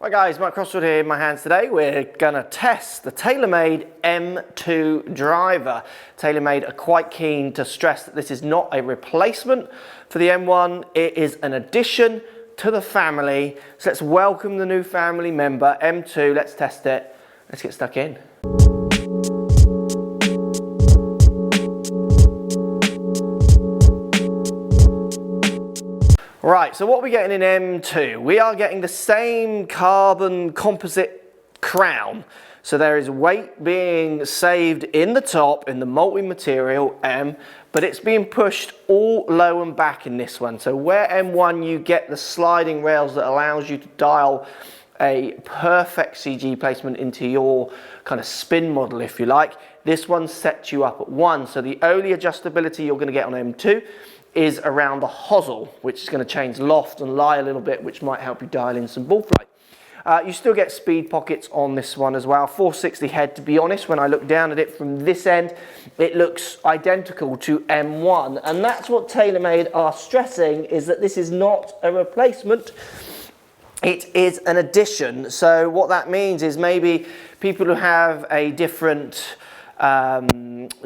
Hi guys, Mark Crossfield here in my hands today. We're going to test the TaylorMade M2 Driver. TaylorMade are quite keen to stress that this is not a replacement for the M1, it is an addition to the family. So let's welcome the new family member, M2, let's test it, let's get stuck in. Right, so what are we getting in M2? We are getting the same carbon composite crown. So there is weight being saved in the top, in the multi-material M, but it's being pushed all low and back in this one. So where M1 you get the sliding rails that allows you to dial a perfect CG placement into your kind of spin model, if you like, this one sets you up at 1. So the only adjustability you're going to get on M2 is around the hosel, which is going to change loft and lie a little bit, which might help you dial in some ball flight. You still get speed pockets on this one as well. 460 head, to be honest, when I look down at it from this end, it looks identical to M1. And that's what TaylorMade are stressing, is that this is not a replacement. It is an addition. So what that means is maybe people who have a different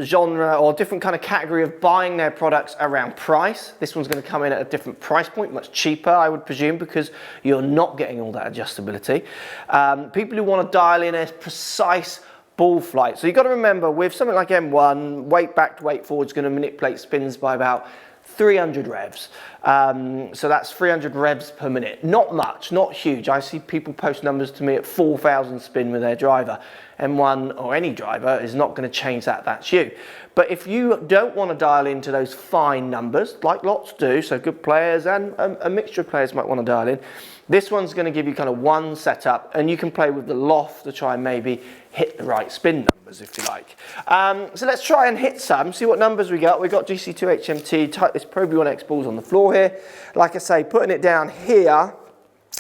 genre or different kind of category of buying their products around price. This one's going to come in at a different price point, much cheaper, I would presume, because you're not getting all that adjustability. People who want to dial in a precise ball flight. So you've got to remember, with something like M1, weight back to weight forward is going to manipulate spins by about 300 revs. So that's 300 revs per minute. Not much, not huge. I see people post numbers to me at 4,000 spin with their driver. M1 or any driver is not going to change that, that's you. But if you don't want to dial into those fine numbers, like lots do, so good players and a mixture of players might want to dial in, this one's going to give you kind of one setup, and you can play with the loft to try and maybe hit the right spin numbers, if you like. So let's try and hit some, see what numbers we got. We've got GC2 HMT, type this Pro V1X balls on the floor here. Like I say, putting it down here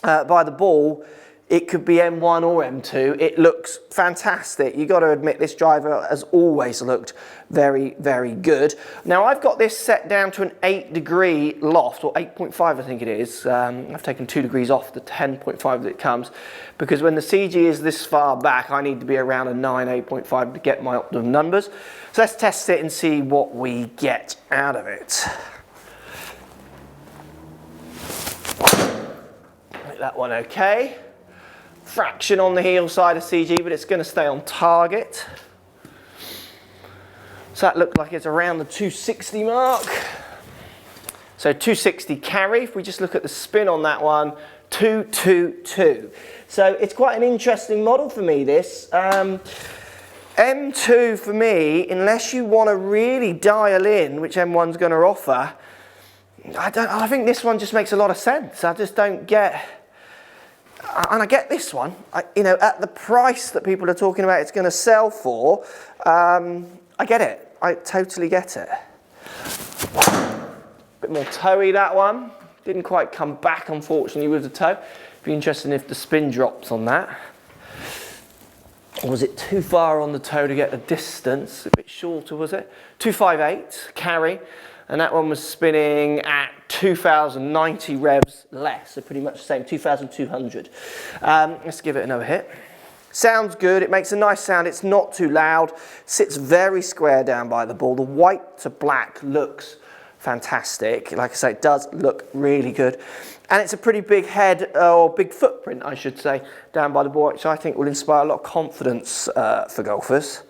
by the ball, it could be M1 or M2. It looks fantastic. You've got to admit, this driver has always looked very, very good. Now, I've got this set down to an 8-degree loft, or 8.5 I think it is. I've taken 2 degrees off the 10.5 that it comes, because when the CG is this far back, I need to be around a 9, 8.5 to get my optimum numbers. So let's test it and see what we get out of it. Make that one okay. Fraction on the heel side of CG, but it's going to stay on target. So that looks like it's around the 260 mark. So 260 carry, if we just look at the spin on that one, 222. So it's quite an interesting model for me, this. M2 for me, unless you want to really dial in, which M1's going to offer, I think this one just makes a lot of sense. I just don't get... And I get this one, you know, at the price that people are talking about it's going to sell for, I get it. I totally get it. Bit more toey, that one. Didn't quite come back, unfortunately, with the toe. Be interesting if the spin drops on that. Or was it too far on the toe to get the distance? A bit shorter, was it? 258 carry. And that one was spinning at 2,090 revs less, so pretty much the same, 2,200. Let's give it another hit. Sounds good, it makes a nice sound, it's not too loud, sits very square down by the ball. The white to black looks fantastic. Like I say, it does look really good. And it's a pretty big head, or big footprint, I should say, down by the ball, which I think will inspire a lot of confidence for golfers.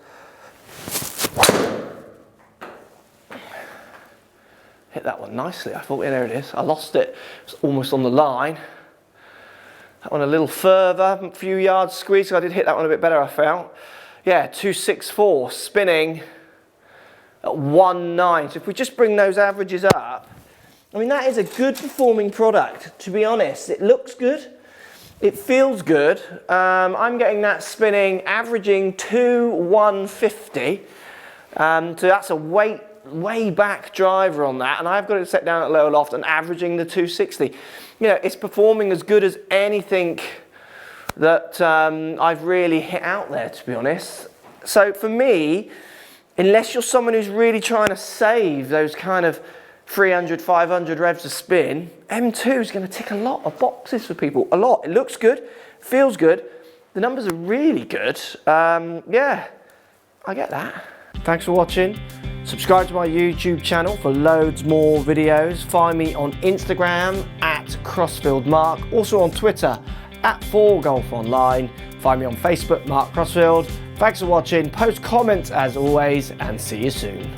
Hit that one nicely. I thought, yeah, there it is. I lost it. It's almost on the line. That one a little further, a few yards squeeze. So I did hit that one a bit better, I felt. Yeah, 264, spinning at 1.9. So if we just bring those averages up, I mean, that is a good performing product, to be honest. It looks good. It feels good. I'm getting that spinning, averaging 2,150. So that's a way back driver on that, and I've got it set down at lower loft and averaging the 260. You know, it's performing as good as anything that I've really hit out there, to be honest. So for me, unless you're someone who's really trying to save those kind of 300, 500 revs a spin, M2 is going to tick a lot of boxes for people. A lot. It looks good, feels good. The numbers are really good. Yeah, I get that. Thanks for watching. Subscribe to my YouTube channel for loads more videos. Find me on Instagram at CrossfieldMark, also on Twitter at 4golfonline. Find me on Facebook, Mark Crossfield. Thanks for watching. Post comments as always, and see you soon.